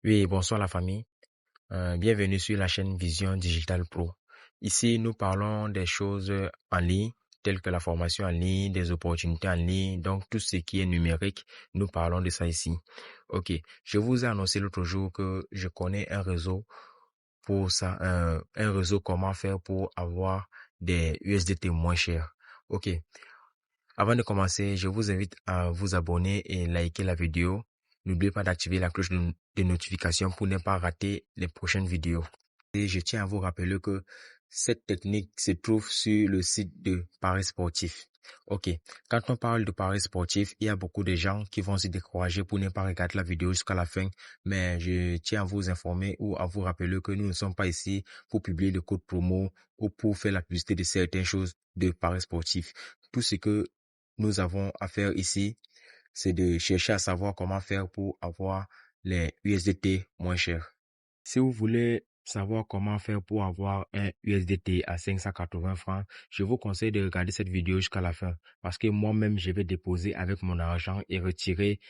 Oui, bonsoir la famille. Bienvenue sur la chaîne Vision Digital Pro. Ici, nous parlons des choses en ligne, telles que la formation en ligne, des opportunités en ligne, donc tout ce qui est numérique, nous parlons de ça ici. Ok, je vous ai annoncé l'autre jour que je connais un réseau pour ça, un réseau comment faire pour avoir des USDT moins chers. Ok, avant de commencer, je vous invite à vous abonner et liker la vidéo. N'oubliez pas d'activer la cloche de notification pour ne pas rater les prochaines vidéos. Et je tiens à vous rappeler que cette technique se trouve sur le site de Paris Sportif. Ok, quand on parle de Paris Sportif, il y a beaucoup de gens qui vont se décourager pour ne pas regarder la vidéo jusqu'à la fin. Mais je tiens à vous informer ou à vous rappeler que nous ne sommes pas ici pour publier le code promo ou pour faire la publicité de certaines choses de Paris Sportif. Tout ce que nous avons à faire ici, c'est de chercher à savoir comment faire pour avoir les USDT moins chers. Si vous voulez savoir comment faire pour avoir un USDT à 580 francs, je vous conseille de regarder cette vidéo jusqu'à la fin parce que moi-même, je vais déposer avec mon argent et retirer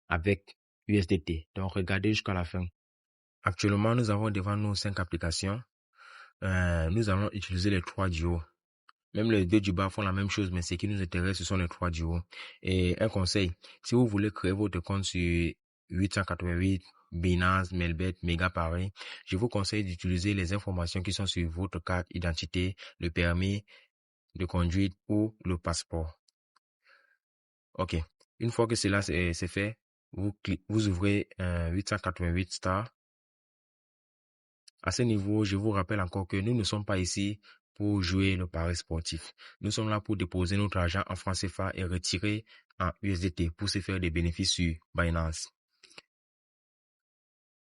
avec USDT. Donc, regardez jusqu'à la fin. Actuellement, nous avons devant nous 5 applications. Nous allons utiliser les 3 du haut. Même les 2 du bas font la même chose, mais ce qui nous intéresse, ce sont les 3 du haut. Et un conseil, si vous voulez créer votre compte sur 888, Binance, Melbet, Megaparis, je vous conseille d'utiliser les informations qui sont sur votre carte d'identité, le permis de conduite ou le passeport. Ok. Une fois que cela c'est fait, vous ouvrez 888 star. À ce niveau, je vous rappelle encore que nous ne sommes pas ici pour jouer le pari sportif. Nous sommes là pour déposer notre argent en francs CFA et retirer en USDT pour se faire des bénéfices sur Binance.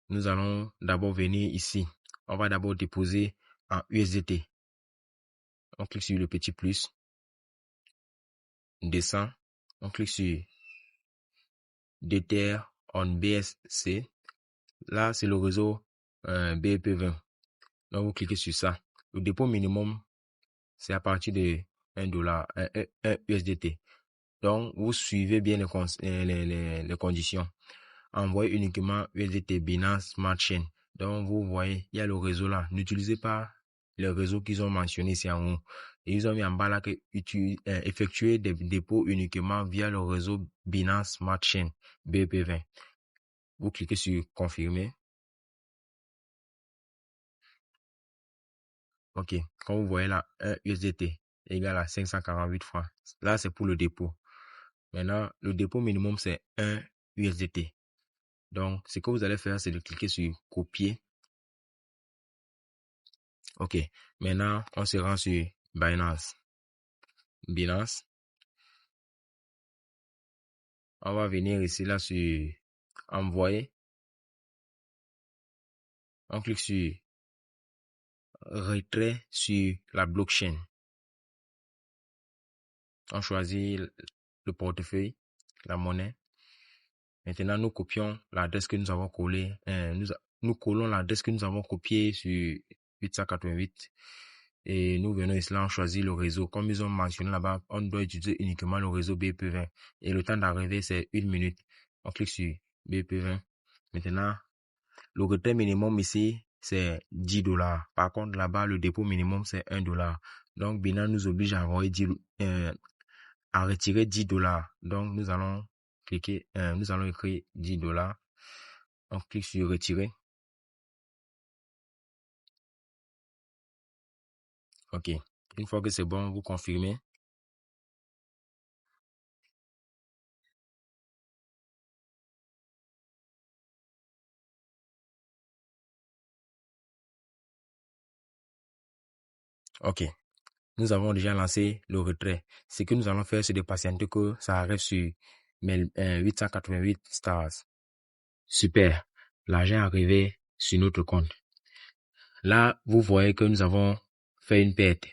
Nous allons d'abord venir ici. On va d'abord déposer en USDT. On clique sur le petit plus. On descend. On clique sur Dether on BSC. Là, c'est le réseau BEP20. Donc, vous cliquez sur ça. Le dépôt minimum, c'est à partir de 1 dollar, 1 USDT. Donc, vous suivez bien les conditions. Envoyez uniquement USDT Binance Smart Chain. Donc, vous voyez, il y a le réseau là. N'utilisez pas le réseau qu'ils ont mentionné ici en haut. Et ils ont mis en bas là que effectuer des dépôts uniquement via le réseau Binance Smart Chain BEP20. Vous cliquez sur confirmer. Ok, comme vous voyez là, 1 USDT égale à 548 francs. Là, c'est pour le dépôt. Maintenant, le dépôt minimum, c'est 1 USDT. Donc, ce que vous allez faire, c'est de cliquer sur copier. Ok, maintenant, on se rend sur Binance. On va venir ici, là, sur envoyer. On clique sur retrait sur la blockchain. On choisit le portefeuille, la monnaie. Maintenant, nous copions l'adresse que nous avons collée. Nous collons l'adresse que nous avons copiée sur 888. Et nous venons ici, là, on choisit le réseau. Comme ils ont mentionné là-bas, on doit utiliser uniquement le réseau BEP20. Et le temps d'arrivée, c'est 1 minute. On clique sur BEP20. Maintenant, le retrait minimum ici, c'est 10 dollars. Par contre, là-bas, le dépôt minimum, c'est 1 dollar. Donc, Binance nous oblige à retirer 10 dollars. Donc, nous allons cliquer, nous allons écrire 10 dollars. On clique sur retirer. Ok. Une fois que c'est bon, vous confirmez. Ok. Nous avons déjà lancé le retrait. Ce que nous allons faire, c'est de patienter que ça arrive sur 888 stars. Super. L'argent est arrivé sur notre compte. Là, vous voyez que nous avons fait une perte.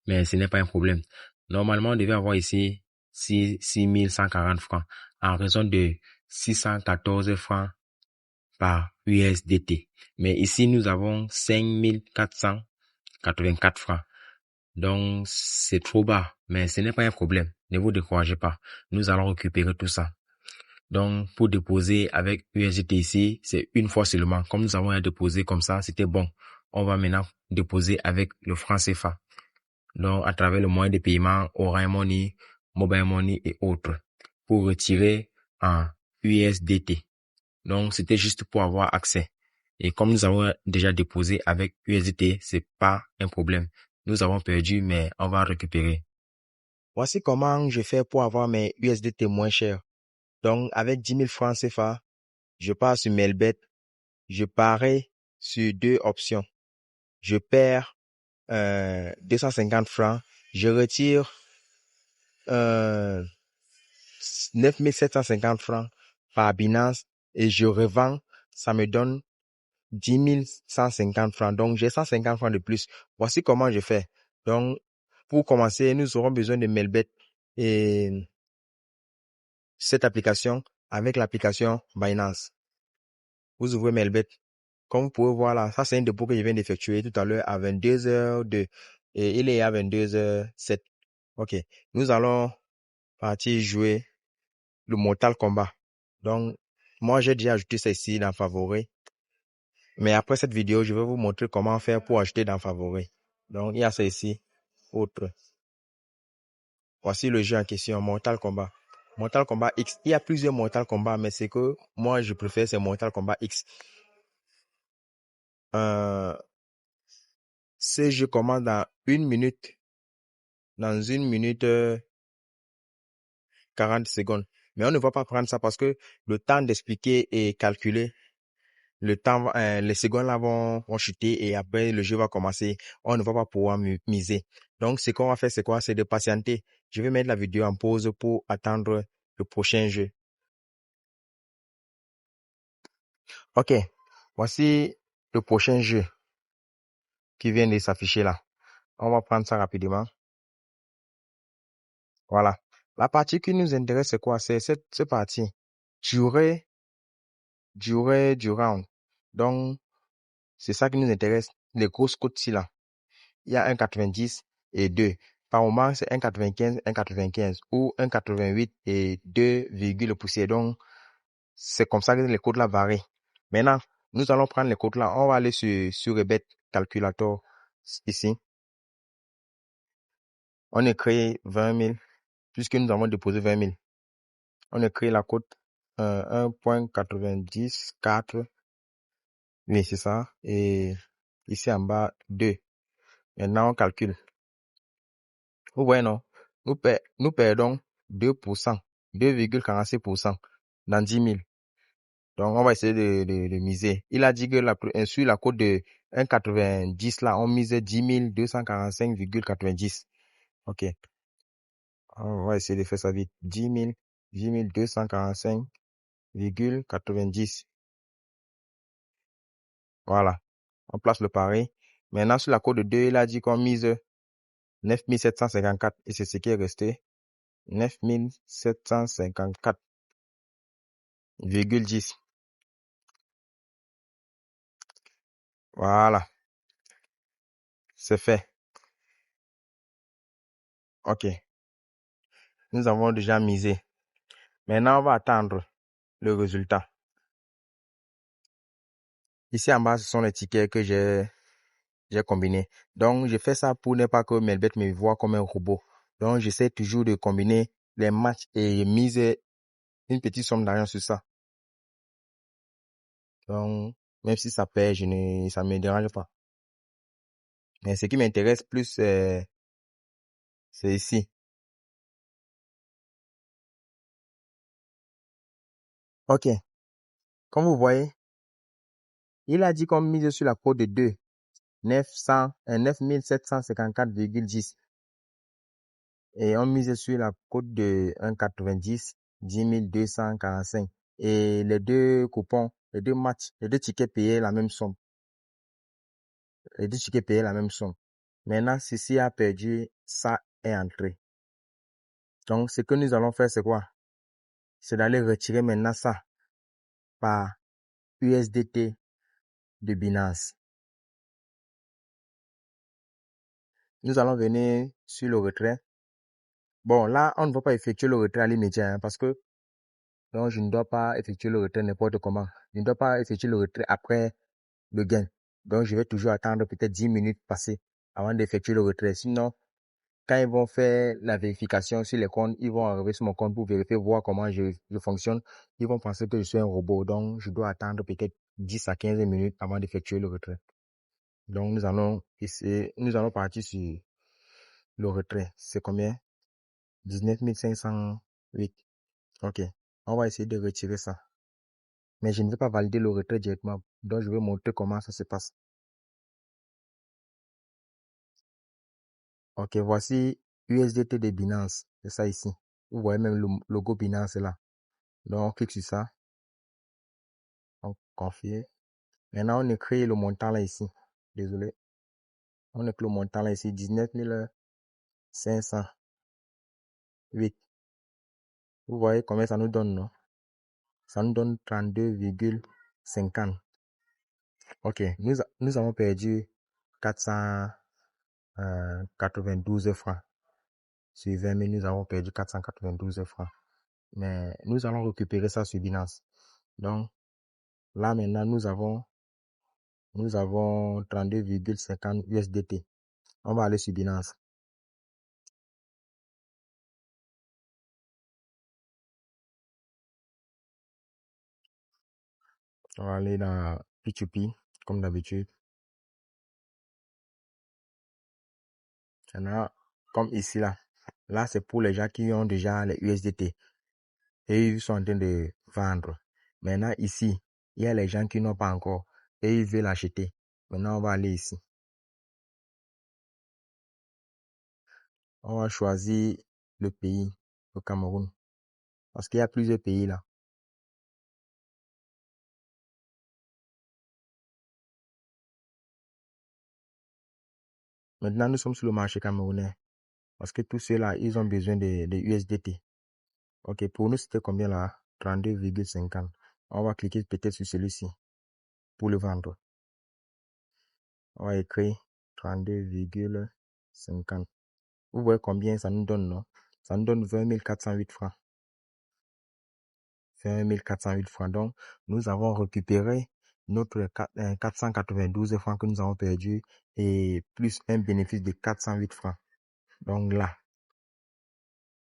Mais ce n'est pas un problème. Normalement, on devait avoir ici 6140 francs en raison de 614 francs par USDT. Mais ici, nous avons 5484 francs. Donc, c'est trop bas. Mais ce n'est pas un problème. Ne vous découragez pas. Nous allons récupérer tout ça. Donc, pour déposer avec USDT ici, c'est une fois seulement. Comme nous avons déposé comme ça, c'était bon. On va maintenant déposer avec le franc CFA. Donc, à travers le moyen de paiement, Orange Money, Mobile Money et autres, pour retirer en USDT. Donc, c'était juste pour avoir accès. Et comme nous avons déjà déposé avec USDT, c'est pas un problème. Nous avons perdu, mais on va récupérer. Voici comment je fais pour avoir mes USDT moins chers. Donc, avec 10 000 francs CFA, je pars sur Melbet. Je parie sur deux options. Je perds 250 francs. Je retire 9 750 francs par Binance et je revends. Ça me donne 10 150 francs. Donc, j'ai 150 francs de plus. Voici comment je fais. Donc, pour commencer, nous aurons besoin de Melbet et cette application avec l'application Binance. Vous ouvrez Melbet. Comme vous pouvez voir là, ça c'est un dépôt que je viens d'effectuer tout à l'heure à 22h02 et il est à 22h07. Ok, nous allons partir jouer le Mortal Kombat. Donc, moi j'ai déjà ajouté ça ici dans Favori. Mais après cette vidéo, je vais vous montrer comment faire pour ajouter dans Favori. Donc, il y a ça ici. Autre. Voici le jeu en question, Mortal Kombat. Mortal Kombat X. Il y a plusieurs Mortal Kombat, mais c'est que moi je préfère c'est Mortal Kombat X. Ce jeu commence dans une minute. Dans 1 minute 40 secondes. Mais on ne va pas prendre ça parce que le temps d'expliquer et calculer, le temps, les secondes là vont chuter et après le jeu va commencer. On ne va pas pouvoir miser. Donc, ce qu'on va faire, c'est quoi? C'est de patienter. Je vais mettre la vidéo en pause pour attendre le prochain jeu. Ok. Voici le prochain jeu qui vient de s'afficher là. On va prendre ça rapidement. Voilà. La partie qui nous intéresse, c'est quoi? C'est cette partie. Durée du round. Donc, c'est ça qui nous intéresse. Les grosses cotes ici là. Il y a 1,90 et 2. Par moment, c'est 1,95, 1,95 ou 1,88 et 2, poussière. Donc, c'est comme ça que les codes là varient. Maintenant, nous allons prendre les codes là. On va aller sur Rebet Calculator ici. On écrit 20 000 puisque nous avons déposé 20 000. On écrit la cote 1,94. Oui, c'est ça. Et ici en bas, 2. Maintenant, on calcule. Vous voyez, non? Nous perdons 2%, 2,46% dans 10 000. Donc, on va essayer de miser. Il a dit que sur la cote de 1,90 là, on mise 10 245,90. OK. On va essayer de faire ça vite. 10 245,90. Voilà. On place le pari. Maintenant, sur la cote de 2, il a dit qu'on mise 9 754 et c'est ce qui est resté. 9 754,10. Voilà. C'est fait. OK. Nous avons déjà misé. Maintenant, on va attendre le résultat. Ici en bas, ce sont les tickets que j'ai combinés. Donc, je fais ça pour ne pas que Melbet me voie comme un robot. Donc, j'essaie toujours de combiner les matchs et miser une petite somme d'argent sur ça. Donc, même si ça perd, ça me dérange pas. Mais ce qui m'intéresse plus, c'est ici. OK. Comme vous voyez, il a dit qu'on mise sur la cote de 2, 9 754,10. Et on mise sur la cote de 1,90, 10 245. Et les deux coupons, les deux matchs, les deux tickets payaient la même somme. Les deux tickets payaient la même somme. Maintenant, ceci a perdu, ça est entré. Donc, ce que nous allons faire, c'est quoi? C'est d'aller retirer maintenant ça par USDT de Binance. Nous allons venir sur le retrait. Bon, là, on ne va pas effectuer le retrait à l'immédiat parce que Donc, je ne dois pas effectuer le retrait n'importe comment. Je ne dois pas effectuer le retrait après le gain. Donc, je vais toujours attendre peut-être 10 minutes passées avant d'effectuer le retrait. Sinon, quand ils vont faire la vérification sur les comptes, ils vont arriver sur mon compte pour vérifier, voir comment je fonctionne. Ils vont penser que je suis un robot. Donc, je dois attendre peut-être 10 à 15 minutes avant d'effectuer le retrait. Donc, nous allons partir sur le retrait. C'est combien? 19 508. OK. On va essayer de retirer ça. Mais je ne vais pas valider le retrait directement. Donc, je vais montrer comment ça se passe. OK, voici USDT de Binance. C'est ça ici. Vous voyez même le logo Binance là. Donc, on clique sur ça. On confie. Maintenant, on écrit le montant là ici. Désolé. On écrit le montant là ici. 19 508. Vous voyez combien ça nous donne, non? Ça nous donne 32,50. OK. Nous avons perdu 492 francs. Sur 20 000, nous avons perdu 492 francs. Mais nous allons récupérer ça sur Binance. Donc, là maintenant, nous avons 32,50 USDT. On va aller sur Binance. On va aller dans P2P, comme d'habitude. Maintenant, comme ici, là. Là, c'est pour les gens qui ont déjà les USDT. Et ils sont en train de vendre. Maintenant, ici, il y a les gens qui n'ont pas encore. Et ils veulent acheter. Maintenant, on va aller ici. On va choisir le pays, le Cameroun. Parce qu'il y a plusieurs pays là. Maintenant, nous sommes sur le marché camerounais. Parce que tous ceux-là, ils ont besoin de USDT. OK, pour nous, c'était combien là? 32,50. On va cliquer peut-être sur celui-ci pour le vendre. On va écrire 32,50. Vous voyez combien ça nous donne, non? Ça nous donne 20 408 francs. 20 408 francs. Donc, nous avons récupéré notre 492 francs que nous avons perdu et plus un bénéfice de 408 francs. Donc là,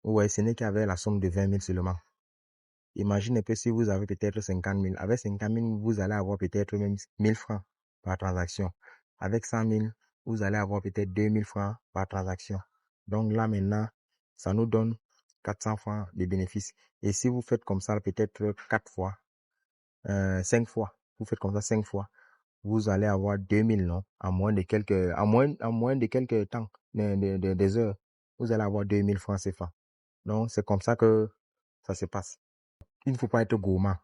vous voyez, ce n'est qu'avec la somme de 20 000 seulement. Imaginez que si vous avez peut-être 50 000, avec 50 000, vous allez avoir peut-être même 1000 francs par transaction. Avec 100 000, vous allez avoir peut-être 2000 francs par transaction. Donc là maintenant, ça nous donne 400 francs de bénéfices. Et si vous faites comme ça, peut-être 4 fois, 5 fois, vous faites comme ça 5 fois, vous allez avoir 2000, non? En moins de quelques temps, des heures, vous allez avoir 2000 francs CFA. Donc, c'est comme ça que ça se passe. Il ne faut pas être gourmand.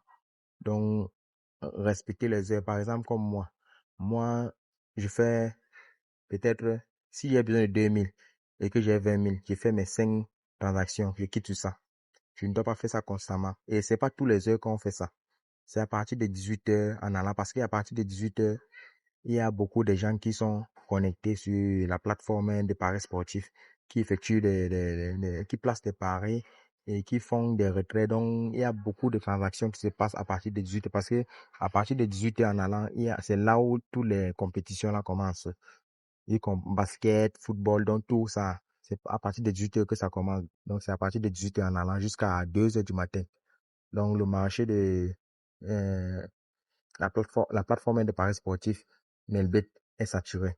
Donc, respecter les heures. Par exemple, comme moi. Moi, je fais peut-être, s'il y a besoin de 2000 et que j'ai 20 000, je fais mes 5 transactions, je quitte tout ça. Je ne dois pas faire ça constamment. Et c'est pas tous les heures qu'on fait ça. C'est à partir de 18 heures en allant. Parce qu'à partir de 18 heures, il y a beaucoup de gens qui sont connectés sur la plateforme de paris sportifs, qui effectuent qui placent des paris et qui font des retraits. Donc, il y a beaucoup de transactions qui se passent à partir de 18 heures parce que à partir de 18 heures en allant, c'est là où toutes les compétitions là commencent. Comme basket, football, donc tout ça. C'est à partir de 18 heures que ça commence. Donc, c'est à partir de 18 heures en allant jusqu'à 2 heures du matin. Donc, le marché de, la plateforme de paris sportifs, Melbet, est saturé.